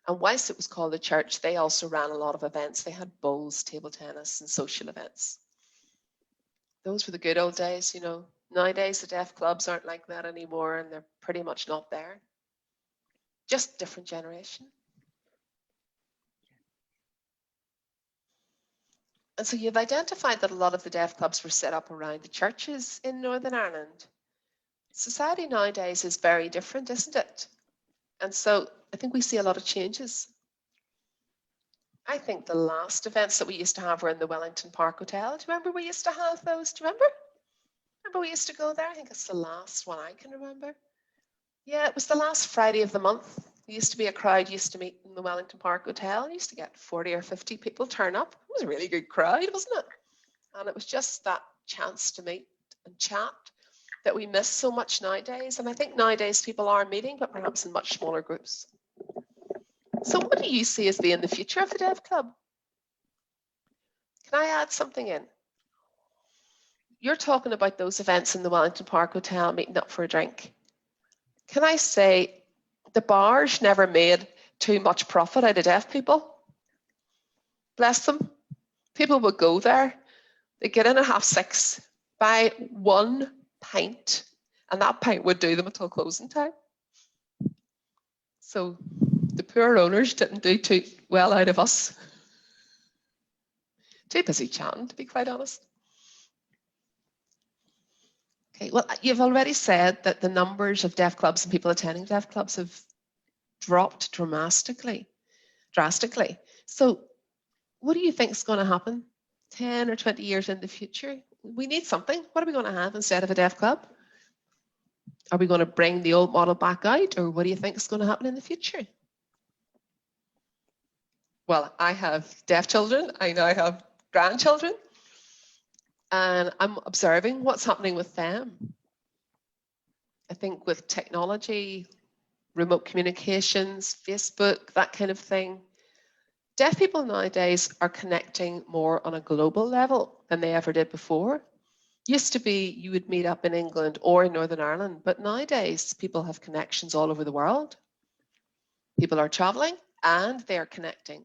And whilst it was called the church, they also ran a lot of events. They had bowls, table tennis, and social events. Those were the good old days, you know. Nowadays, the deaf clubs aren't like that anymore, and they're pretty much not there. Just different generation. And so you've identified that a lot of the deaf clubs were set up around the churches in Northern Ireland. Society nowadays is very different, isn't it? And so I think we see a lot of changes. I think the last events that we used to have were in the Wellington Park Hotel. Do you remember we used to have those? Do you remember? Remember we used to go there? I think it's the last one I can remember. Yeah, it was the last Friday of the month. There used to be a crowd used to meet in the Wellington Park Hotel. You used to get 40 or 50 people turn up. It was a really good crowd, wasn't it? And it was just that chance to meet and chat that we miss so much nowadays. And I think nowadays people are meeting, but perhaps in much smaller groups. So what do you see as being the future of the Deaf Club? Can I add something in? You're talking about those events in the Wellington Park Hotel, meeting up for a drink. Can I say the bars never made too much profit out of deaf people? Bless them. People would go there, they'd get in at 6:30, buy 1 pint, and that pint would do them until closing time. So the poor owners didn't do too well out of us. Too busy chatting, to be quite honest. Okay, well, you've already said that the numbers of deaf clubs and people attending deaf clubs have dropped drastically. So what do you think is going to happen 10 or 20 years in the future? We need something. What are we going to have instead of a deaf club? Are we going to bring the old model back out, or what do you think is going to happen in the future? Well, I have deaf children. I now have grandchildren. And I'm observing what's happening with them. I think with technology, remote communications, Facebook, that kind of thing, deaf people nowadays are connecting more on a global level than they ever did before. Used to be you would meet up in England or in Northern Ireland, but nowadays people have connections all over the world. People are traveling and they're connecting.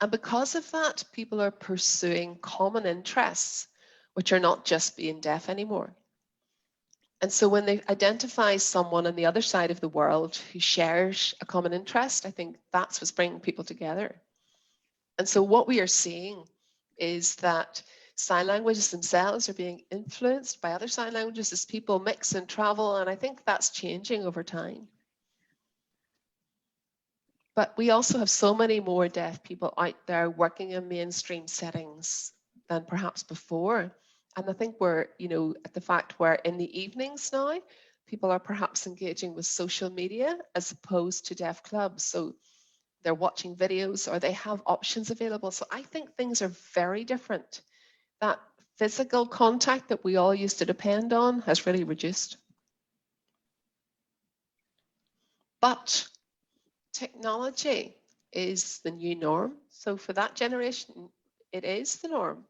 And because of that, people are pursuing common interests, which are not just being deaf anymore. And so when they identify someone on the other side of the world who shares a common interest, I think that's what's bringing people together. And so what we are seeing is that sign languages themselves are being influenced by other sign languages as people mix and travel, and I think that's changing over time. But we also have so many more deaf people out there working in mainstream settings than perhaps before. And I think we're, at the fact where in the evenings now, people are perhaps engaging with social media as opposed to deaf clubs. So they're watching videos or they have options available. So I think things are very different. That physical contact that we all used to depend on has really reduced. But technology is the new norm. So for that generation, it is the norm.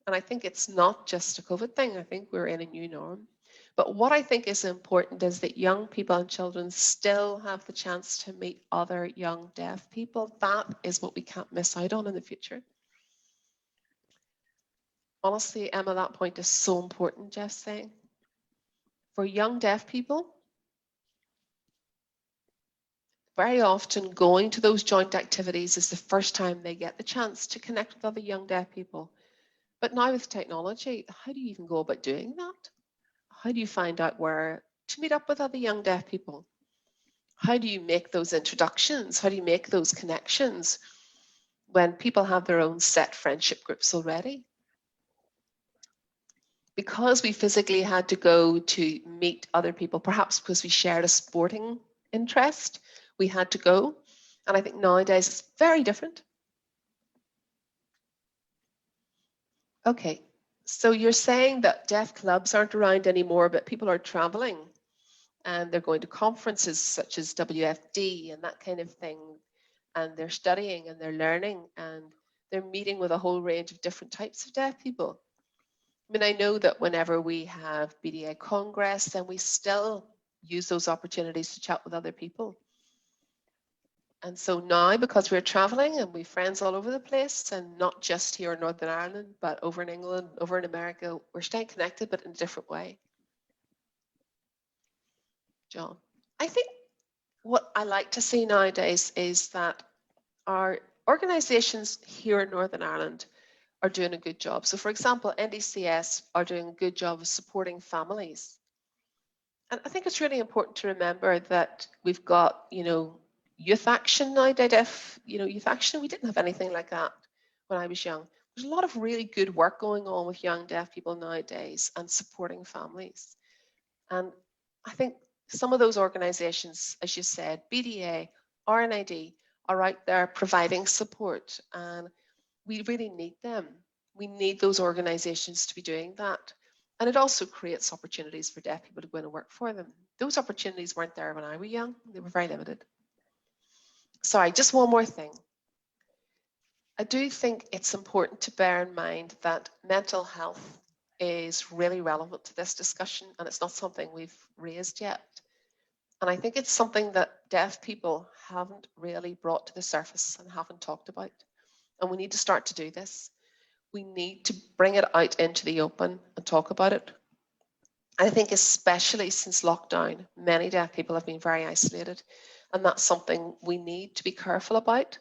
And I think it's not just a COVID thing. I think we're in a new norm. But what I think is important is that young people and children still have the chance to meet other young deaf people. That is what we can't miss out on in the future. Honestly, Emma, that point is so important, Jeff's saying. For young deaf people, very often going to those joint activities is the first time they get the chance to connect with other young deaf people. But now with technology, how do you even go about doing that? How do you find out where to meet up with other young deaf people? How do you make those introductions? How do you make those connections when people have their own set friendship groups already? Because we physically had to go to meet other people, perhaps because we shared a sporting interest, we had to go. And I think nowadays it's very different. Okay, so you're saying that deaf clubs aren't around anymore, but people are traveling and they're going to conferences such as WFD and that kind of thing, and they're studying and they're learning and they're meeting with a whole range of different types of deaf people. I mean, I know that whenever we have BDA Congress, then we still use those opportunities to chat with other people. And so now, because we're traveling and we've friends all over the place, and not just here in Northern Ireland, but over in England, over in America, we're staying connected, but in a different way. John, I think what I like to see nowadays is that our organisations here in Northern Ireland are doing a good job. So for example, NDCS are doing a good job of supporting families. And I think it's really important to remember that we've got, youth action now, deaf, youth action. We didn't have anything like that when I was young. There's a lot of really good work going on with young deaf people nowadays and supporting families. And I think some of those organisations, as you said, BDA, RNID, are out there providing support, and we really need them. We need those organisations to be doing that. And it also creates opportunities for deaf people to go in and work for them. Those opportunities weren't there when I was young. They were very limited. Sorry, just one more thing. I do think it's important to bear in mind that mental health is really relevant to this discussion, and it's not something we've raised yet. And I think it's something that deaf people haven't really brought to the surface and haven't talked about. And we need to start to do this. We need to bring it out into the open and talk about it. I think especially since lockdown, many deaf people have been very isolated, and that's something we need to be careful about.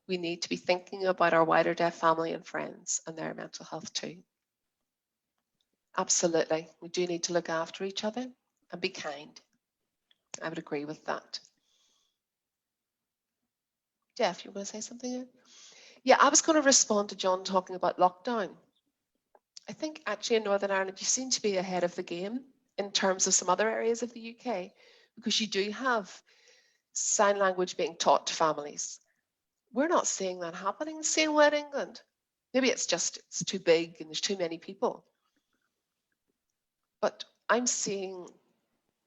We need to be thinking about our wider deaf family and friends and their mental health too. Absolutely, we do need to look after each other and be kind. I would agree with that. Jeff, you want to say something? Yeah, I was going to respond to John talking about lockdown. I think actually in Northern Ireland, you seem to be ahead of the game in terms of some other areas of the UK, because you do have sign language being taught to families. We're not seeing that happening the same way in England. Maybe it's just it's too big and there's too many people. But I'm seeing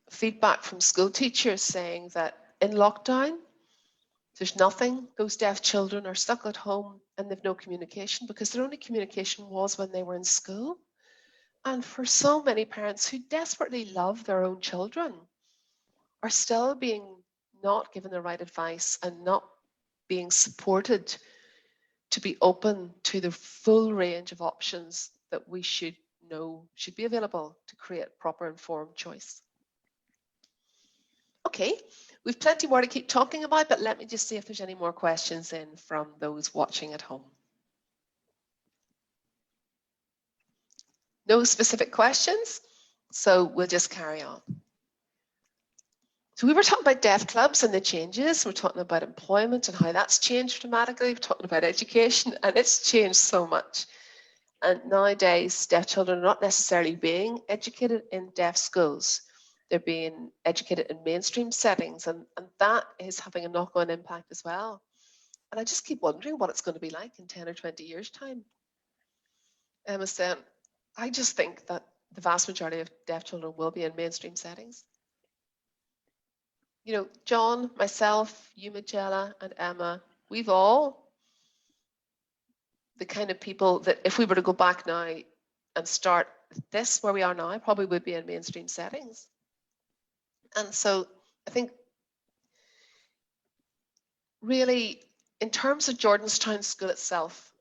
feedback from school teachers saying that in lockdown, there's nothing. Those deaf children are stuck at home and they've no communication, because their only communication was when they were in school. And for so many parents who desperately love their own children are still being not given the right advice and not being supported to be open to the full range of options that we should know should be available to create proper informed choice. Okay, we've plenty more to keep talking about, but let me just see if there's any more questions in from those watching at home. No specific questions, so we'll just carry on. So we were talking about deaf clubs and the changes. We're talking about employment and how that's changed dramatically. We're talking about education, and it's changed so much. And nowadays, deaf children are not necessarily being educated in deaf schools. They're being educated in mainstream settings, and that is having a knock-on impact as well. And I just keep wondering what it's going to be like in 10 or 20 years' time. Emma said, I just think that the vast majority of deaf children will be in mainstream settings. You know, John, myself, you, Magella, and Emma, we've all the kind of people that if we were to go back now and start this where we are now, probably would be in mainstream settings. And so I think really in terms of Jordanstown School itself,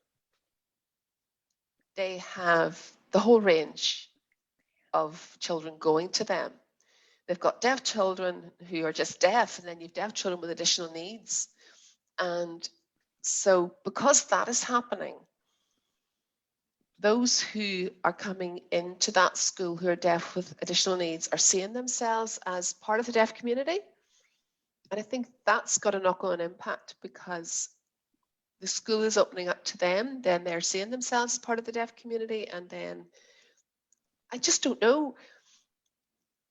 they have the whole range of children going to them. They've got deaf children who are just deaf, and then you've deaf children with additional needs. And so because that is happening, those who are coming into that school who are deaf with additional needs are seeing themselves as part of the deaf community. And I think that's got a knock-on impact, because the school is opening up to them, then they're seeing themselves as part of the deaf community, and then I just don't know.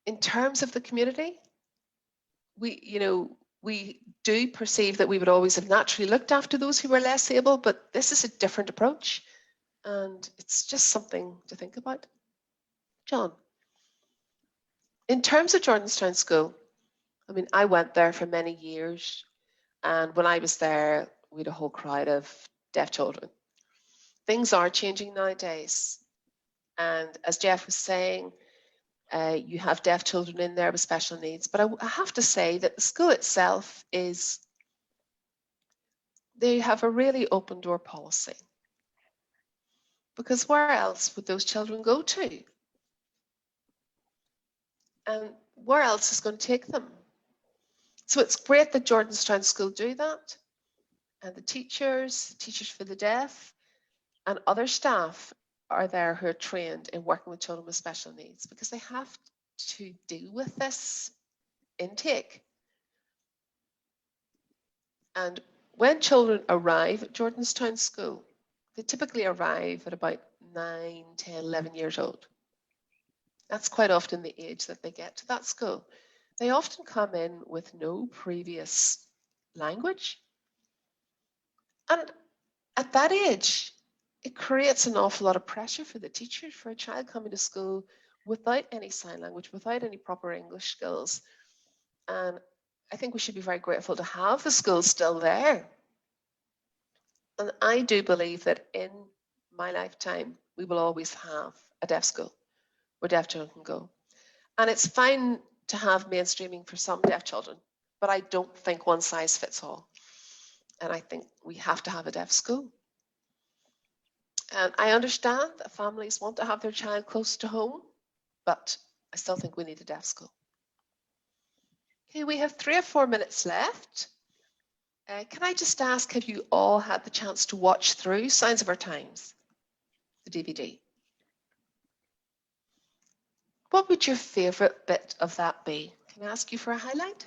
In terms of the community, we do perceive that we would always have naturally looked after those who were less able, but this is a different approach, and it's just something to think about. John, in terms of Jordanstown School, I mean, I went there for many years, and when I was there, we had a whole crowd of deaf children. Things are changing nowadays, and as Jeff was saying, you have deaf children in there with special needs, but I have to say that the school itself is they have a really open door policy. Because where else would those children go to? And where else is going to take them? So it's great that Jordanstown School do that. And the teachers for the deaf, and other staff are there who are trained in working with children with special needs, because they have to deal with this intake. And when children arrive at Jordanstown School, they typically arrive at about 9, 10, 11 years old. That's quite often the age that they get to that school. They often come in with no previous language. And at that age, it creates an awful lot of pressure for the teachers, for a child coming to school without any sign language, without any proper English skills. And I think we should be very grateful to have the school still there. And I do believe that in my lifetime, we will always have a deaf school where deaf children can go. And it's fine to have mainstreaming for some deaf children, but I don't think one size fits all. And I think we have to have a deaf school. And I understand that families want to have their child close to home, but I still think we need a deaf school. Okay, we have 3 or 4 minutes left. Can I just ask, have you all had the chance to watch through Signs of Our Times, the DVD? What would your favourite bit of that be? Can I ask you for a highlight?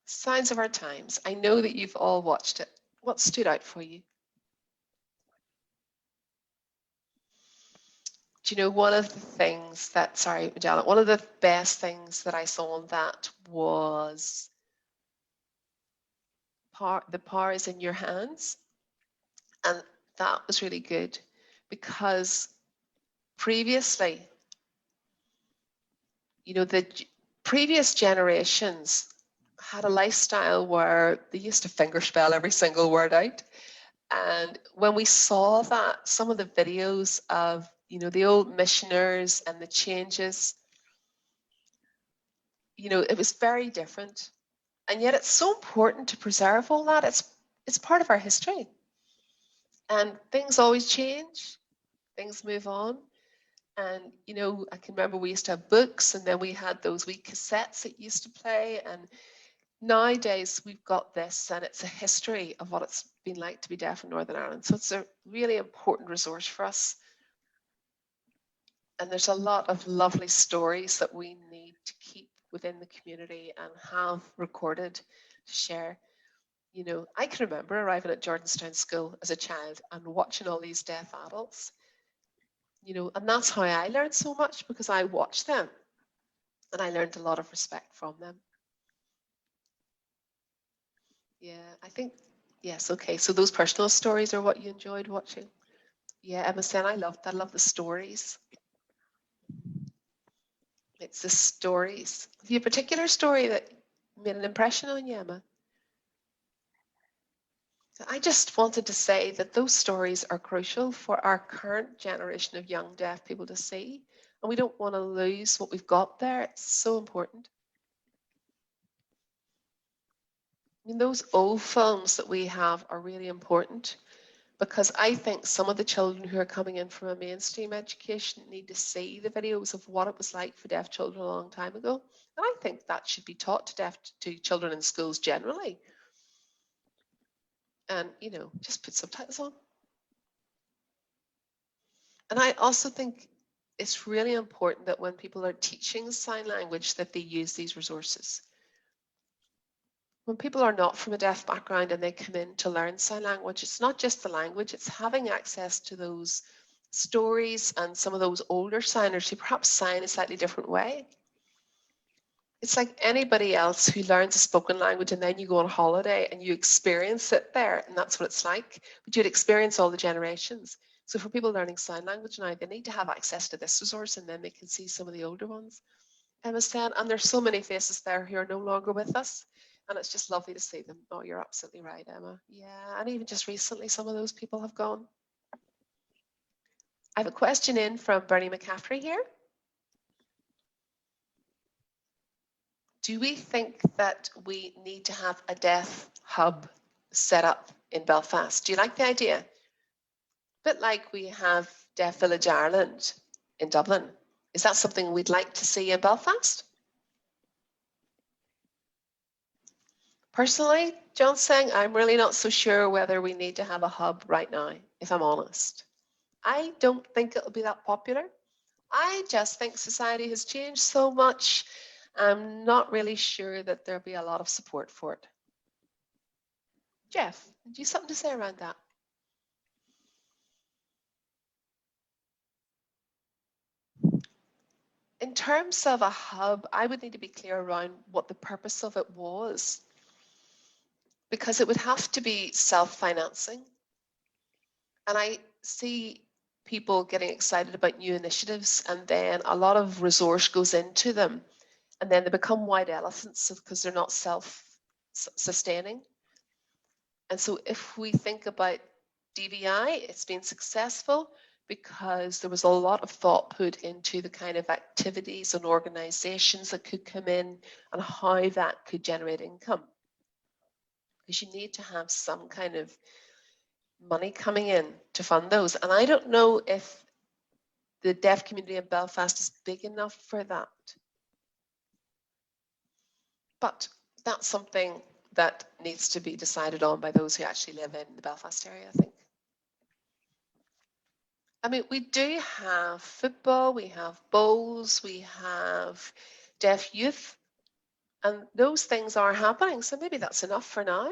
Signs of Our Times. I know that you've all watched it. What stood out for you? Do you know, one of the things that, sorry, Magellan, one of the best things that I saw on that was the power is in your hands. And that was really good because previously, you know, the previous generations had a lifestyle where they used to fingerspell every single word out. And when we saw that, some of the videos of, you know, the old missioners and the changes, you know, it was very different. And yet it's so important to preserve all that. It's part of our history. And things always change, things move on. And, you know, I can remember we used to have books, and then we had those wee cassettes that used to play. And nowadays we've got this, and it's a history of what it's been like to be deaf in Northern Ireland. So it's a really important resource for us. And there's a lot of lovely stories that we need to keep within the community and have recorded to share. You know, I can remember arriving at Jordanstown School as a child and watching all these deaf adults, you know, and that's how I learned so much, because I watched them and I learned a lot of respect from them. Yeah, I think, yes, okay. So those personal stories are what you enjoyed watching? Yeah, Emma said, I loved that. I love the stories. It's the stories. Have you a particular story that made an impression on you, Emma? I just wanted to say that those stories are crucial for our current generation of young deaf people to see. And we don't want to lose what we've got there. It's so important. I mean, those old films that we have are really important, because I think some of the children who are coming in from a mainstream education need to see the videos of what it was like for deaf children a long time ago. And I think that should be taught to children in schools generally. And, you know, just put subtitles on. And I also think it's really important that when people are teaching sign language, that they use these resources. When people are not from a deaf background and they come in to learn sign language, it's not just the language, it's having access to those stories and some of those older signers who perhaps sign a slightly different way. It's like anybody else who learns a spoken language and then you go on holiday and you experience it there, and that's what it's like. But you'd experience all the generations. So for people learning sign language now, they need to have access to this resource, and then they can see some of the older ones. Emma said, and there's so many faces there who are no longer with us, and it's just lovely to see them. Oh, you're absolutely right, Emma. Yeah, and even just recently, some of those people have gone. I have a question in from Bernie McCaffrey here. do we think that we need to have a deaf hub set up in Belfast? Do you like the idea? A bit like we have Deaf Village Ireland in Dublin. Is that something we'd like to see in Belfast? Personally, John's saying, I'm really not so sure whether we need to have a hub right now, if I'm honest. I don't think it'll be that popular. I just think society has changed so much. I'm not really sure that there'll be a lot of support for it. Jeff, do you have something to say around that? In terms of a hub, I would need to be clear around what the purpose of it was, because it would have to be self-financing. And I see people getting excited about new initiatives, and then a lot of resource goes into them, and then they become white elephants because they're not self-sustaining. And so if we think about DVI, it's been successful because there was a lot of thought put into the kind of activities and organizations that could come in and how that could generate income. Because you need to have some kind of money coming in to fund those. And I don't know if the deaf community in Belfast is big enough for that. But that's something that needs to be decided on by those who actually live in the Belfast area, I think. I mean, we do have football, we have bowls, we have deaf youth, and those things are happening. So maybe that's enough for now.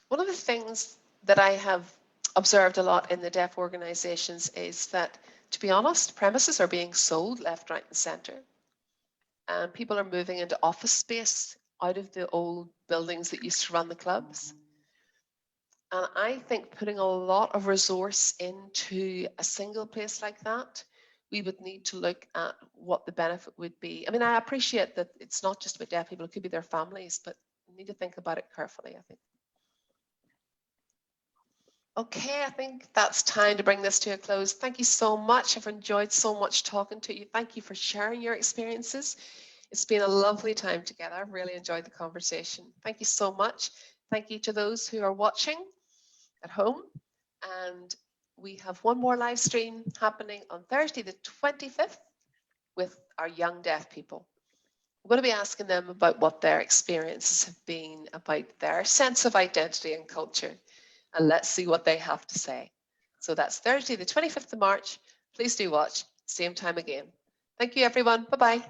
One of the things that I have observed a lot in the deaf organisations is that, to be honest, premises are being sold left, right and centre. And people are moving into office space out of the old buildings that used to run the clubs. And I think putting a lot of resource into a single place like that, we would need to look at what the benefit would be. I mean, I appreciate that it's not just about deaf people, it could be their families, but we need to think about it carefully, I think. Okay, I think that's time to bring this to a close. Thank you so much. I've enjoyed so much talking to you. Thank you for sharing your experiences. It's been a lovely time together. I've really enjoyed the conversation. Thank you so much. Thank you to those who are watching at home. And we have one more live stream happening on Thursday, the 25th, with our young deaf people. We're going to be asking them about what their experiences have been about their sense of identity and culture. And let's see what they have to say. So that's Thursday, the 25th of March. Please do watch. Same time again. Thank you, everyone. Bye-bye.